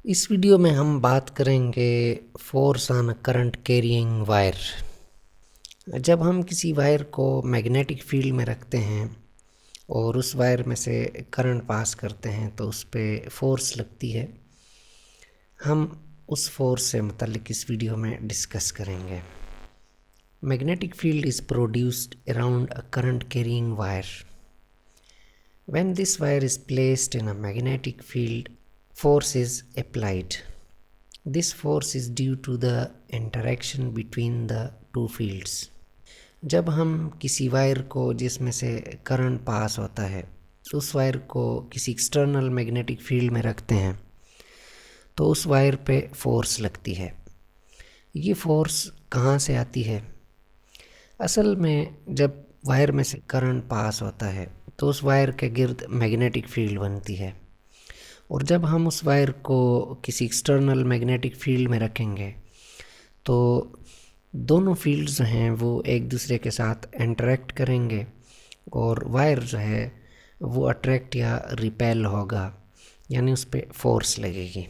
इस वीडियो में हम बात करेंगे force on current carrying wire. जब हम किसी वायर को मैग्नेटिक फील्ड में रखते हैं और उस वायर में से करंट पास करते हैं तो उस पर फोर्स लगती है। हम उस फोर्स से मुताल्लिक इस वीडियो में डिस्कस करेंगे। Magnetic field is produced around a current carrying wire. When this wire is placed in a magnetic field, force is applied. This force is due to the interaction between the two fields. जब हम किसी wire को जिसमें से current pass होता है उस wire को किसी एक्सटर्नल मैग्नेटिक फील्ड में रखते हैं तो उस वायर पे फोर्स लगती है। ये फोर्स कहाँ से आती है? असल में जब वायर में से करंट पास होता है तो उस वायर के गिर्द मैग्नेटिक फील्ड बनती है, और जब हम उस वायर को किसी एक्सटर्नल मैग्नेटिक फील्ड में रखेंगे तो दोनों फील्ड्स जो हैं वो एक दूसरे के साथ इंटरेक्ट करेंगे और वायर जो है वो अट्रैक्ट या रिपेल होगा, यानी उस पर फोर्स लगेगी।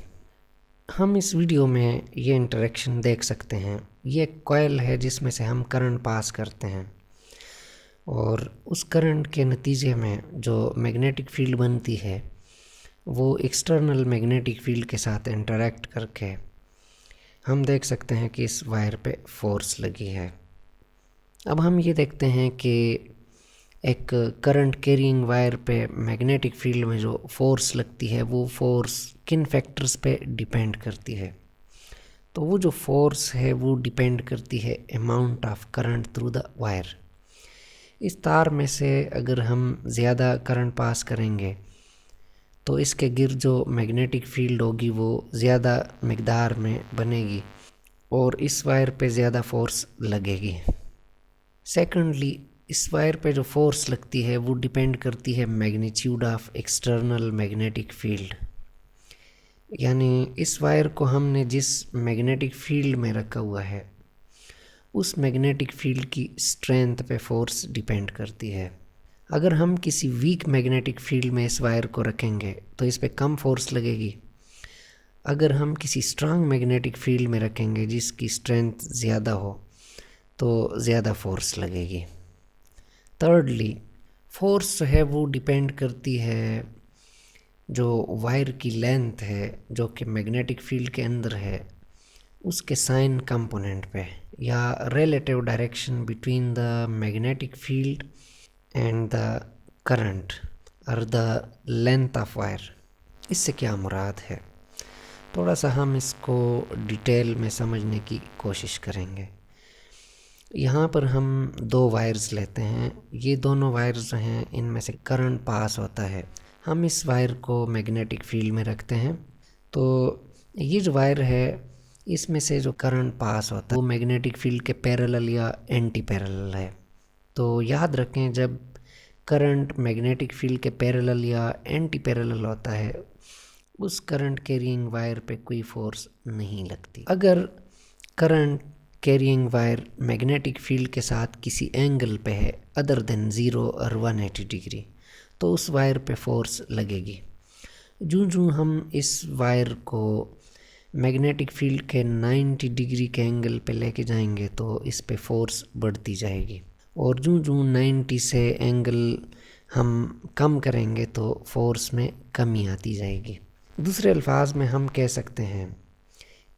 हम इस वीडियो में ये इंटरेक्शन देख सकते हैं। ये एक कॉइल है जिसमें से हम करंट पास करते हैं और उस करंट के नतीजे में जो मैग्नेटिक फील्ड बनती है वो एक्सटर्नल मैग्नेटिक फील्ड के साथ इंटरेक्ट करके हम देख सकते हैं कि इस वायर पे फोर्स लगी है। अब हम ये देखते हैं कि एक करंट कैरिंग वायर पे मैग्नेटिक फील्ड में जो फोर्स लगती है वो फोर्स किन फैक्टर्स पे डिपेंड करती है। तो वो जो फोर्स है वो डिपेंड करती है amount of current through the wire. इस तार में से अगर हम ज़्यादा करंट पास करेंगे तो इसके गिर्द जो मैग्नेटिक फील्ड होगी वो ज़्यादा मिकदार में बनेगी और इस वायर पे ज़्यादा फोर्स लगेगी। सेकंडली, इस वायर पे जो फोर्स लगती है वो डिपेंड करती है magnitude of external magnetic field, यानी इस वायर को हमने जिस मैग्नेटिक फील्ड में रखा हुआ है उस मैग्नेटिक फील्ड की स्ट्रेंथ पे फोर्स डिपेंड करती है। अगर हम किसी वीक मैग्नेटिक फील्ड में इस वायर को रखेंगे तो इस पे कम फोर्स लगेगी। अगर हम किसी स्ट्रांग मैग्नेटिक फील्ड में रखेंगे जिसकी स्ट्रेंथ ज़्यादा हो तो ज़्यादा फोर्स लगेगी। थर्डली, फोर्स जो है वो डिपेंड करती है जो वायर की लेंथ है जो कि मैग्नेटिक फील्ड के अंदर है उसके साइन कंपोनेंट पे, या relative direction between the magnetic field and the current और द लेंथ ऑफ वायर। इससे क्या मुराद है, थोड़ा सा हम इसको डिटेल में समझने की कोशिश करेंगे। यहाँ पर हम दो वायर्स लेते हैं। ये दोनों वायर्स जो हैं इनमें से करंट पास होता है। हम इस वायर को मैग्नेटिक फील्ड में रखते हैं तो ये जो वायर है इसमें से जो करंट पास होता है वो मैग्नेटिक फील्ड के पैरेलल या एंटी पैरेलल है। तो याद रखें, जब करंट मैग्नेटिक फील्ड के पैरेलल या एंटी पैरेलल होता है उस करंट कैरिंग वायर पे कोई फोर्स नहीं लगती। अगर current carrying wire magnetic field के साथ किसी एंगल पे है अदर देन 0 और 180 डिग्री तो उस वायर पे फोर्स लगेगी। जूं हम इस वायर को मैग्नेटिक फील्ड के 90 डिग्री के एंगल पे लेके जाएंगे तो इस पे फोर्स बढ़ती जाएगी, और जूं 90 से एंगल हम कम करेंगे तो फोर्स में कमी आती जाएगी। दूसरे अल्फाज में हम कह सकते हैं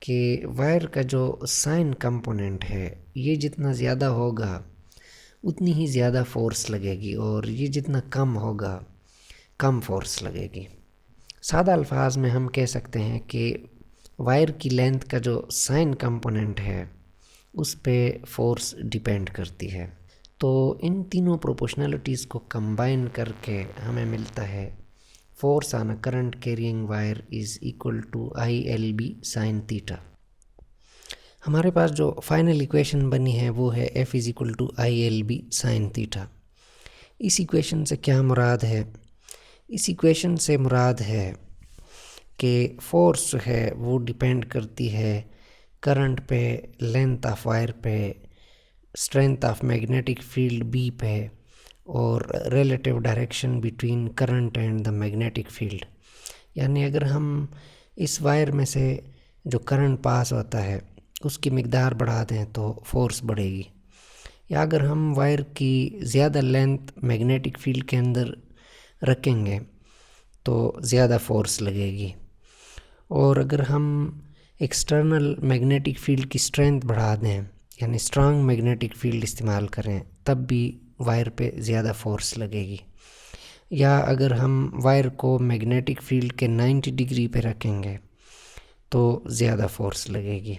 कि वायर का जो साइन कंपोनेंट है ये जितना ज़्यादा होगा उतनी ही ज़्यादा फोर्स लगेगी, और ये जितना कम होगा कम फोर्स लगेगी। सादा अल्फाज में हम कह सकते हैं कि वायर की लेंथ का जो साइन कंपोनेंट है उस पे फोर्स डिपेंड करती है। तो इन तीनों प्रोपोर्शनलिटीज़ को कंबाइन करके हमें मिलता है force on a current carrying wire is equal to ILB sine theta. हमारे पास जो फाइनल इक्वेशन बनी है वो है F is equal to ILB sine theta. इस इक्वेशन से क्या मुराद है? इस इक्वेशन से मुराद है कि फोर्स जो है वो डिपेंड करती है करंट पे, लेंथ ऑफ वायर पे, strength of magnetic field B पे और relative direction between current and the magnetic field. यानी अगर हम इस वायर में से जो करंट पास होता है उसकी मिकदार बढ़ा दें तो फोर्स बढ़ेगी। या अगर हम वायर की ज़्यादा लेंथ मैग्नेटिक फील्ड के अंदर रखेंगे तो ज़्यादा फोर्स लगेगी। और अगर हम एक्सटर्नल मैग्नेटिक फील्ड की स्ट्रेंथ बढ़ा दें यानी स्ट्रांग मैग्नेटिक फील्ड इस्तेमाल करें तब भी वायर पे ज़्यादा फोर्स लगेगी। या अगर हम वायर को मैग्नेटिक फील्ड के 90 डिग्री पे रखेंगे तो ज़्यादा फोर्स लगेगी।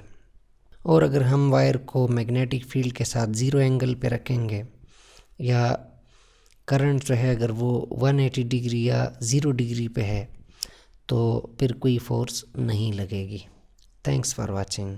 और अगर हम वायर को मैग्नेटिक फील्ड के साथ ज़ीरो एंगल पे रखेंगे या करंट जो है अगर वो 180 डिग्री या 0 डिग्री पे है तो फिर कोई फोर्स नहीं लगेगी। Thanks for watching.